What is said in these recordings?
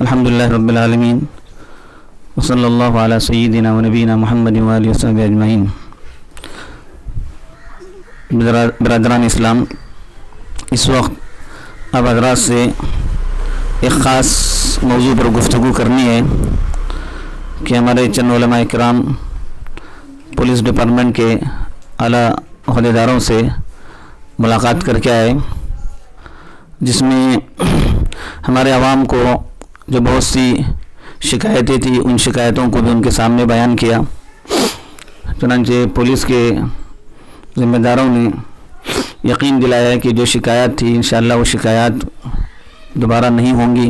الحمدللہ رب العالمین وصلی اللہ علی سیدنا و نبینا محمد و آلہ وصحبہ اجمعین۔ برادران اسلام، اس وقت اب حضرات سے ایک خاص موضوع پر گفتگو کرنی ہے کہ ہمارے چند علماء اکرام پولیس ڈپارٹمنٹ کے اعلیٰ عہدیداروں سے ملاقات کر کے آئے، جس میں ہمارے عوام کو جو بہت سی شکایتیں تھیں ان شکایتوں کو بھی ان کے سامنے بیان کیا۔ چنانچہ پولیس کے ذمہ داروں نے یقین دلایا کہ جو شکایات تھی انشاءاللہ وہ شکایات دوبارہ نہیں ہوں گی،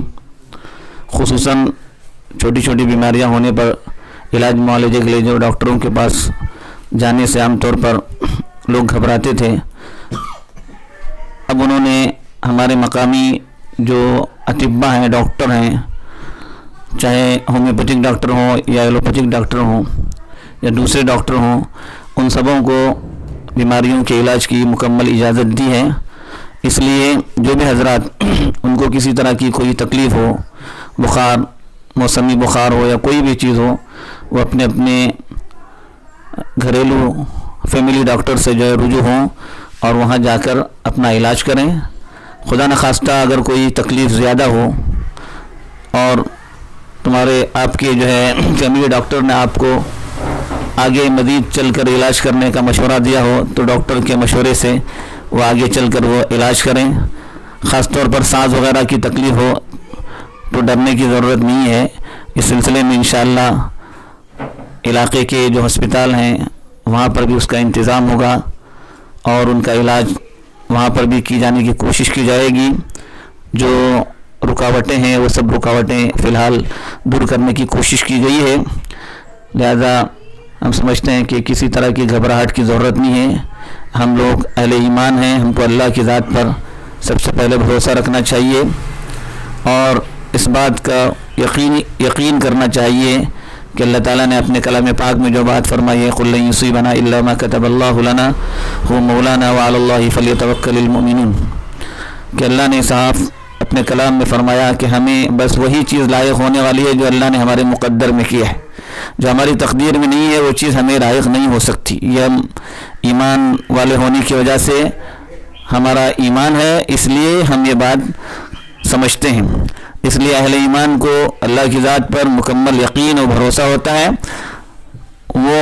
خصوصاً چھوٹی چھوٹی بیماریاں ہونے پر علاج معالجے کے لیے جو ڈاکٹروں کے پاس جانے سے عام طور پر لوگ گھبراتے تھے، اب انہوں نے ہمارے مقامی جو اطباء ہیں، ڈاکٹر ہیں، چاہے ہومیوپیتھک ڈاکٹر ہوں یا ایلوپیتھک ڈاکٹر ہوں یا دوسرے ڈاکٹر ہوں، ان سبوں کو بیماریوں کے علاج کی مکمل اجازت دی ہے۔ اس لیے جو بھی حضرات ان کو کسی طرح کی کوئی تکلیف ہو، بخار، موسمی بخار ہو یا کوئی بھی چیز ہو، وہ اپنے اپنے گھریلو فیملی ڈاکٹر سے جو ہے رجوع ہوں اور وہاں جا کر اپنا علاج کریں۔ خدا نخواستہ اگر کوئی تکلیف زیادہ ہو اور آپ کے جو ہے فیملی ڈاکٹر نے آپ کو آگے مزید چل کر علاج کرنے کا مشورہ دیا ہو تو ڈاکٹر کے مشورے سے وہ آگے چل کر وہ علاج کریں۔ خاص طور پر سانس وغیرہ کی تکلیف ہو تو ڈرنے کی ضرورت نہیں ہے۔ اس سلسلے میں انشاءاللہ علاقے کے جو ہسپتال ہیں وہاں پر بھی اس کا انتظام ہوگا اور ان کا علاج وہاں پر بھی کی جانے کی کوشش کی جائے گی۔ جو رکاوٹیں ہیں وہ سب رکاوٹیں فی الحال دور کرنے کی کوشش کی گئی ہے، لہذا ہم سمجھتے ہیں کہ کسی طرح کی گھبراہٹ کی ضرورت نہیں ہے۔ ہم لوگ اہل ایمان ہیں، ہم کو اللہ کی ذات پر سب سے پہلے بھروسہ رکھنا چاہیے اور اس بات کا یقین کرنا چاہیے کہ اللہ تعالیٰ نے اپنے کلام پاک میں جو بات فرمائی ہے قُل لَن يُصِيبَنَا إِلَّا مَا كَتَبَ اللَّهُ لَنَا هُوَ مَوْلَانَا وَعَلَى اللَّهِ فَلْيَتَوَكَّلِ الْمُؤْمِنُونَ کہ اللہ نے صاف اپنے کلام میں فرمایا کہ ہمیں بس وہی چیز لائق ہونے والی ہے جو اللہ نے ہمارے مقدر میں کی ہے، جو ہماری تقدیر میں نہیں ہے وہ چیز ہمیں لائق نہیں ہو سکتی۔ یہ ہم ایمان والے ہونے کی وجہ سے ہمارا ایمان ہے، اس لیے ہم یہ بات سمجھتے ہیں۔ اس لیے اہل ایمان کو اللہ کی ذات پر مکمل یقین اور بھروسہ ہوتا ہے، وہ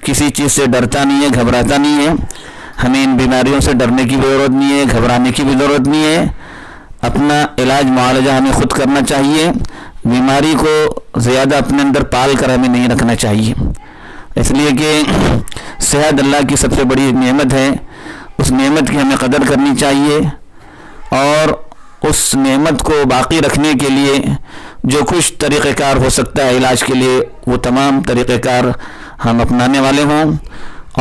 کسی چیز سے ڈرتا نہیں ہے، گھبراتا نہیں ہے۔ ہمیں ان بیماریوں سے ڈرنے کی بھی ضرورت نہیں ہے، گھبرانے کی بھی ضرورت نہیں ہے۔ اپنا علاج معالجہ ہمیں خود کرنا چاہیے، بیماری کو زیادہ اپنے اندر پال کر ہمیں نہیں رکھنا چاہیے، اس لیے کہ صحت اللہ کی سب سے بڑی نعمت ہے، اس نعمت کی ہمیں قدر کرنی چاہیے اور اس نعمت کو باقی رکھنے کے لیے جو کچھ طریقہ کار ہو سکتا ہے علاج کے لیے وہ تمام طریقہ کار ہم اپنانے والے ہوں۔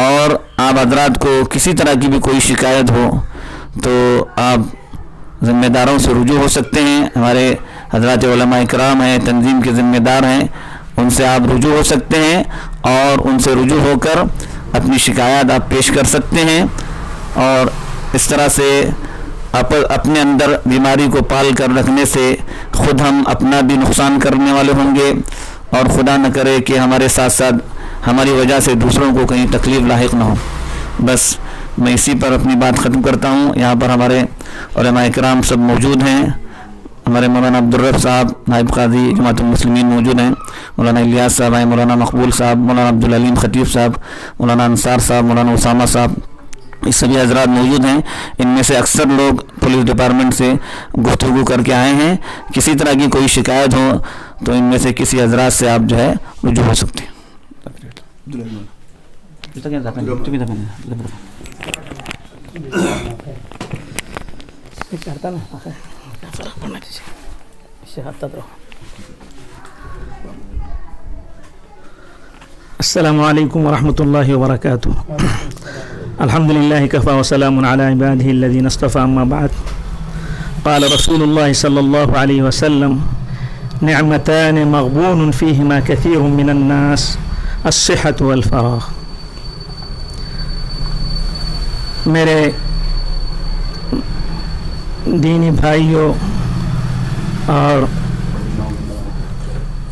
اور آپ حضرات کو کسی طرح کی بھی کوئی شکایت ہو تو آپ ذمہ داروں سے رجوع ہو سکتے ہیں، ہمارے حضرات علماء اکرام ہیں، تنظیم کے ذمہ دار ہیں، ان سے آپ رجوع ہو سکتے ہیں اور ان سے رجوع ہو کر اپنی شکایات آپ پیش کر سکتے ہیں اور اس طرح سے اپنے اندر بیماری کو پال کر رکھنے سے خود ہم اپنا بھی نقصان کرنے والے ہوں گے اور خدا نہ کرے کہ ہمارے ساتھ ساتھ ہماری وجہ سے دوسروں کو کہیں تکلیف لاحق نہ ہو۔ بس میں اسی پر اپنی بات ختم کرتا ہوں۔ یہاں پر ہمارے علماء اکرام سب موجود ہیں، ہمارے مولانا عبدالرب صاحب نائب قاضی جماعت المسلمین موجود ہیں، مولانا الیاس صاحب ہیں، مولانا مقبول صاحب، مولانا عبدالعلیم خطیب صاحب، مولانا انصار صاحب، مولانا اسامہ صاحب، یہ سبھی حضرات موجود ہیں۔ ان میں سے اکثر لوگ پولیس ڈپارٹمنٹ سے گفتگو کر کے آئے ہیں، کسی طرح کی کوئی شکایت ہو تو ان میں سے کسی حضرات سے آپ جو ہے رجوع ہو سکتے ہیں۔ السلام علیکم ورحمۃ اللہ وبرکاتہ۔ الحمد للہ کفا وسلام علی عباده الذین اصطفى، اما بعد، قال رسول اللہ صلی اللہ علیہ وسلم نعمتان مغبون فیہما کثیر من الناس الصحة والفراغ۔ میرے دینی بھائیوں اور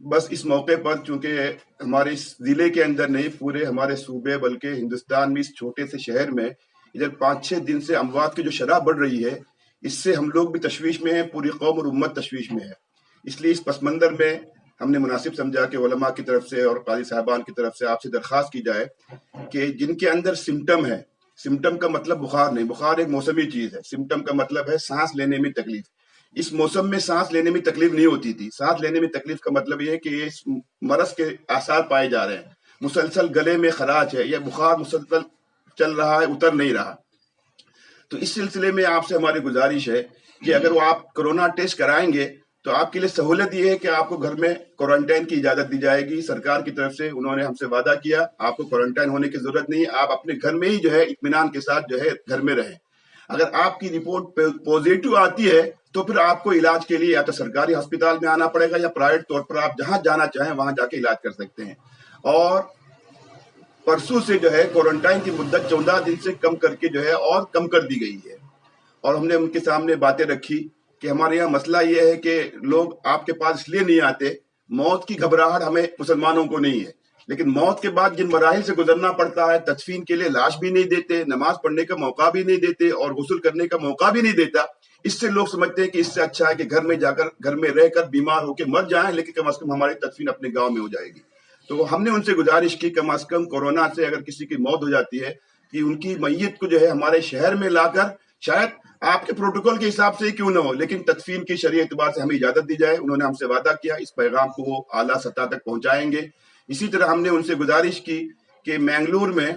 بس اس موقع پر چونکہ ہمارے اس ضلع کے اندر نہیں پورے ہمارے صوبے بلکہ ہندوستان میں اس چھوٹے سے شہر میں ادھر 5-6 دن سے اموات کی جو شرح بڑھ رہی ہے اس سے ہم لوگ بھی تشویش میں ہیں, پوری قوم اور امت تشویش میں ہے. اس لیے اس پس منظر میں ہم نے مناسب سمجھا کہ علماء کی طرف سے اور قاضی صاحبان کی طرف سے آپ سے درخواست کی جائے کہ جن کے اندر سمٹم ہے, سمٹم کا مطلب بخار نہیں, بخار ایک موسمی چیز ہے, سمٹم کا مطلب ہے سانس لینے میں تکلیف. اس موسم میں سانس لینے میں تکلیف نہیں ہوتی تھی. سانس لینے میں تکلیف کا مطلب یہ ہے کہ اس مرض کے آثار پائے جا رہے ہیں, مسلسل گلے میں خراش ہے یا بخار مسلسل چل رہا ہے, اتر نہیں رہا. تو اس سلسلے میں آپ سے ہماری گزارش ہے کہ اگر وہ آپ کورونا ٹیسٹ کرائیں گے تو آپ کے لیے سہولت یہ ہے کہ آپ کو گھر میں کوارنٹائن کی اجازت دی جائے گی. سرکار کی طرف سے انہوں نے ہم سے وعدہ کیا آپ کو کوارنٹائن ہونے کی ضرورت نہیں, آپ اپنے گھر میں ہی جو ہے اطمینان کے ساتھ جو ہے گھر میں رہیں. اگر آپ کی رپورٹ پازیٹو آتی ہے تو پھر آپ کو علاج کے لیے یا تو سرکاری ہسپتال میں آنا پڑے گا یا پرائیویٹ طور پر آپ جہاں جانا چاہیں وہاں جا کے علاج کر سکتے ہیں. اور پرسوں سے جو ہے کوارنٹائن کی مدت 14 دن سے کم کر کے جو ہے اور کم کر دی گئی ہے. اور ہم نے ان کے سامنے باتیں رکھی کہ ہمارے یہاں مسئلہ یہ ہے کہ لوگ آپ کے پاس اس لیے نہیں آتے, موت کی گھبراہٹ ہمیں مسلمانوں کو نہیں ہے, لیکن موت کے بعد جن مراحل سے گزرنا پڑتا ہے, تدفین کے لیے لاش بھی نہیں دیتے, نماز پڑھنے کا موقع بھی نہیں دیتے اور غسل کرنے کا موقع بھی نہیں دیتا. اس سے لوگ سمجھتے ہیں کہ اس سے اچھا ہے کہ گھر میں جا کر گھر میں رہ کر بیمار ہو کے مر جائیں, لیکن کم از کم ہماری تدفین اپنے گاؤں میں ہو جائے گی. تو ہم نے ان سے گزارش کی کم از کم کورونا سے اگر کسی کی موت ہو جاتی ہے کہ ان کی میت کو جو ہے ہمارے شہر میں لا کر, شاید آپ کے پروٹوکول کے حساب سے ہی کیوں نہ ہو, لیکن تدفین کی شرعی اعتبار سے ہمیں اجازت دی جائے. انہوں نے ہم سے وعدہ کیا, اس پیغام کو وہ اعلیٰ سطح تک پہنچائیں گے. اسی طرح ہم نے ان سے گزارش کی کہ مینگلور میں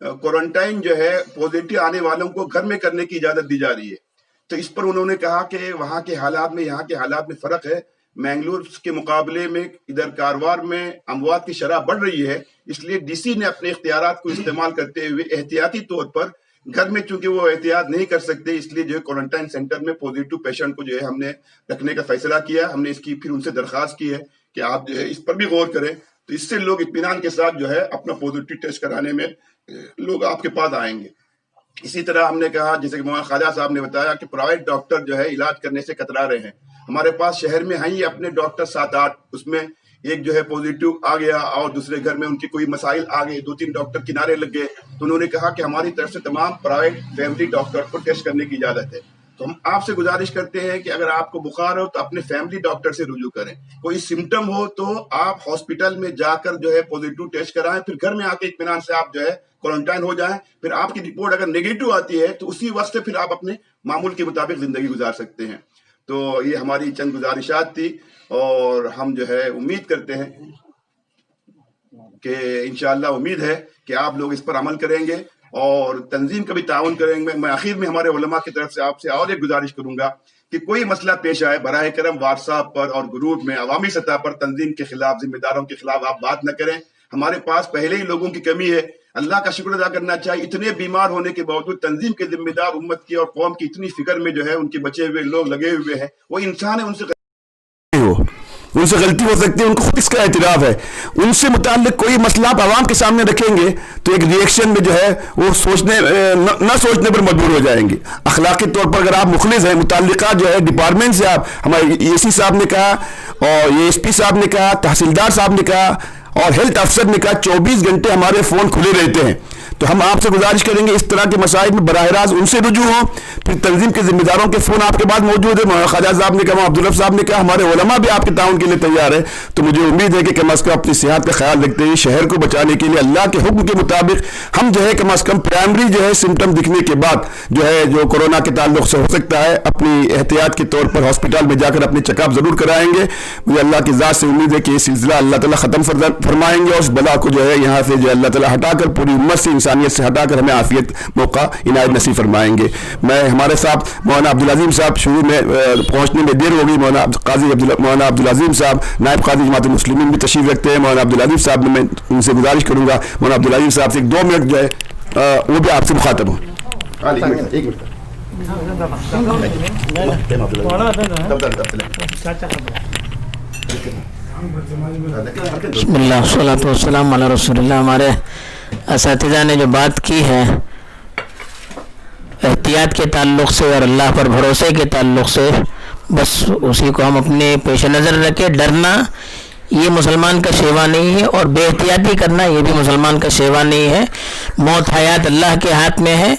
کوارنٹائن جو ہے پازیٹو آنے والوں کو گھر میں کرنے کی اجازت دی جا رہی ہے. تو اس پر انہوں نے کہا کہ وہاں کے حالات میں یہاں کے حالات میں فرق ہے. مینگلور کے مقابلے میں ادھر کارواڑ میں اموات کی شرح بڑھ رہی ہے, اس لیے ڈی سی نے اپنے اختیارات کو استعمال کرتے ہوئے احتیاطی طور پر گھر میں چونکہ وہ احتیاط نہیں کر سکتے, اس لیے جو ہے کوارنٹائن سینٹر میں پازیٹو پیشنٹ کو جو ہے ہم نے رکھنے کا فیصلہ کیا. ہم نے اس کی پھر ان سے درخواست کی ہے کہ آپ جو ہے اس پر بھی غور کریں, تو اس سے لوگ اطمینان کے ساتھ جو ہے اپنا پازیٹو ٹیسٹ کرانے میں لوگ آپ کے پاس آئیں گے. اسی طرح ہم نے کہا, جیسے کہ مولانا خواجہ صاحب نے بتایا کہ پرائیویٹ ڈاکٹر جو ہے علاج کرنے سے کترا رہے ہیں. ہمارے پاس شہر میں ہیں یہ اپنے ڈاکٹر 7-8, اس میں ایک جو ہے پازیٹو آ گیا اور دوسرے گھر میں ان کی کوئی مسائل آ گئے, 2-3 ڈاکٹر کنارے لگ گئے. تو انہوں نے کہا کہ ہماری طرف سے تمام پرائیویٹ فیملی ڈاکٹر کو ٹیسٹ کرنے کی اجازت ہے. تو ہم آپ سے گزارش کرتے ہیں کہ اگر آپ کو بخار ہو تو اپنے فیملی ڈاکٹر سے رجوع کریں, کوئی سمٹم ہو تو آپ ہاسپٹل میں جا کر جو ہے پازیٹو ٹیسٹ کرائیں, پھر گھر میں آ کے اطمینان سے آپ جو ہے کوارنٹائن ہو جائیں. پھر آپ کی رپورٹ اگر نیگیٹو آتی ہے تو اسی وقت سے پھر آپ اپنے معمول کے مطابق زندگی گزار سکتے ہیں. تو یہ ہماری چند گزارشات تھی اور ہم جو ہے امید کرتے ہیں کہ انشاءاللہ امید ہے کہ آپ لوگ اس پر عمل کریں گے اور تنظیم کا بھی تعاون کریں گے. میں آخر میں ہمارے علماء کی طرف سے آپ سے اور ایک گزارش کروں گا کہ کوئی مسئلہ پیش آئے براہ کرم واٹس ایپ پر اور گروپ میں عوامی سطح پر تنظیم کے خلاف, ذمہ داروں کے خلاف آپ بات نہ کریں. ہمارے پاس پہلے ہی لوگوں کی کمی ہے, اللہ کا شکر ادا کرنا چاہیے. اتنے بیمار ہونے کے باوجود تنظیم کے ذمہ دار امت کی اور قوم کی اتنی فکر میں جو ہے ان کے بچے ہوئے لوگ لگے ہوئے ہیں. وہ انسان ہے, ان سے غلطی ہو سکتی ہے, ان کو خود اس کا اعتراف ہے. ان سے متعلق کوئی مسئلہ آپ عوام کے سامنے رکھیں گے تو ایک ری ایکشن میں جو ہے وہ نہ سوچنے پر مجبور ہو جائیں گے. اخلاقی طور پر اگر آپ مخلص ہیں, متعلقہ جو ہے ڈپارٹمنٹ سے آپ, ہمارے اے سی صاحب نے کہا اور اے ایس پی صاحب نے کہا, تحصیلدار صاحب نے کہا اور ہیلتھ افسر نے کہا 24 گھنٹے ہمارے فون کھلے رہتے ہیں. تو ہم آپ سے گزارش کریں گے اس طرح کے مسائل میں براہ راست ان سے رجوع ہوں. پھر تنظیم کے ذمہ داروں کے فون آپ کے پاس موجود ہے, مولانا خواجہ صاحب نے کہا, عبدالرف صاحب نے کہا, ہمارے علماء بھی آپ کے تعاون کے لیے تیار ہے. تو مجھے امید ہے کہ کم از کم اپنی صحت کا خیال رکھتے ہوئے شہر کو بچانے کے لیے اللہ کے حکم کے مطابق ہم جو ہے کم از کم پرائمری جو ہے سمٹم دکھنے کے بعد جو ہے جو کورونا کے تعلق سے ہو سکتا ہے اپنی احتیاط کے طور پر ہاسپٹل میں جا کر اپنے چیک اپ ضرور کرائیں گے. مجھے اللہ کی ذات سے امید ہے کہ یہ سلسلہ اللہ تعالیٰ ختم فرمائیں گے اور اس بلا کو جو ہے یہاں سے جو اللہ تعالیٰ ہٹا کر پوری امت سے, انسانیت سے ہٹا کر عافیت موقع عنایت نصیب فرمائیں گے. میں ہمارے ساتھ مولانا عبدالعظیم صاحب شروع میں پہنچنے میں دیر ہو گئی, مولانا عبدالعظیم صاحب نائب قاضی جماعت المسلمین بھی تشریف رکھتے ہیں. مولانا عبدالعظیم صاحب نے, میں ان سے گزارش کروں گا مولانا عبدالعظیم صاحب سے 2 منٹ جو ہے وہ بھی آپ سے مخاطب ہوں. بسم اللہ والصلاۃ والسلام علی رسول اللہ. ہمارے اساتذہ نے جو بات کی ہے احتیاط کے تعلق سے اور اللہ پر بھروسے کے تعلق سے, بس اسی کو ہم اپنے پیش نظر رکھے. ڈرنا یہ مسلمان کا شیوا نہیں ہے، اور بے احتیاطی کرنا یہ بھی مسلمان کا شیوا نہیں ہے۔ موت حیات اللہ کے ہاتھ میں ہے،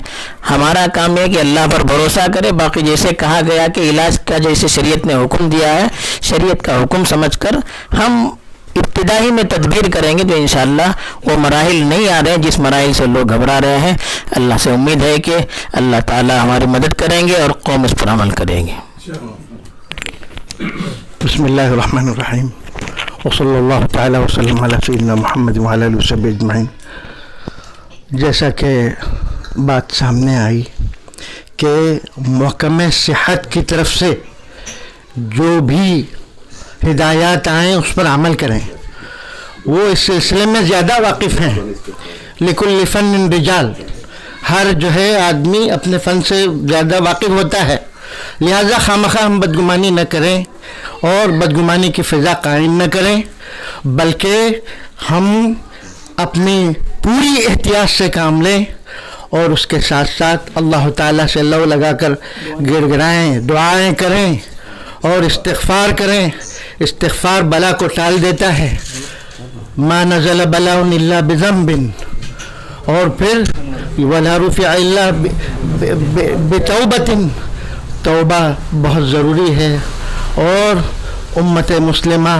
ہمارا کام ہے کہ اللہ پر بھروسہ کرے۔ باقی جیسے کہا گیا کہ علاج کا جیسے شریعت نے حکم دیا ہے، شریعت کا حکم سمجھ کر ہم ابتدائی میں تدبیر کریں گے تو انشاءاللہ وہ مراحل نہیں آ رہے ہیں جس مراحل سے لوگ گھبرا رہے ہیں۔ اللہ سے امید ہے کہ اللہ تعالی ہماری مدد کریں گے اور قوم اس پر عمل کریں گے۔ بسم اللہ الرحمن الرحیم وصلی اللہ تعالی وسلم علی سیدنا محمد وعلی آلہ وصحبہ اجمعین۔ جیسا کہ بات سامنے آئی کہ محکمہ صحت کی طرف سے جو بھی ہدایات آئیں اس پر عمل کریں، وہ اس سلسلے میں زیادہ واقف ہیں۔ لکل فن رجال، ہر جو ہے آدمی اپنے فن سے زیادہ واقف ہوتا ہے، لہذا خامخواہ ہم بدگمانی نہ کریں اور بدگمانی کی فضا قائم نہ کریں، بلکہ ہم اپنی پوری احتیاط سے کام لیں اور اس کے ساتھ ساتھ اللہ تعالیٰ سے لو لگا کر گر گرائیں، دعائیں کریں اور استغفار کریں۔ استغفار بلا کو ٹال دیتا ہے، ما نزل بلاء الا بذنب، اور پھر ولا رفع الا بتوبۃ، توبہ بہت ضروری ہے۔ اور امت مسلمہ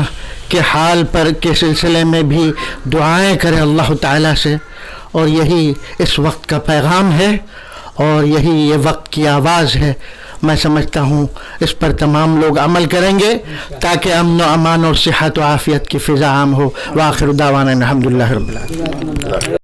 کے حال پر کے سلسلے میں بھی دعائیں کریں اللہ تعالیٰ سے، اور یہی اس وقت کا پیغام ہے اور یہی یہ وقت کی آواز ہے۔ میں سمجھتا ہوں اس پر تمام لوگ عمل کریں گے تاکہ امن و امان اور صحت و عافیت کی فضا عام ہو۔ وآخر دعوانا الحمدللہ رب العالمین۔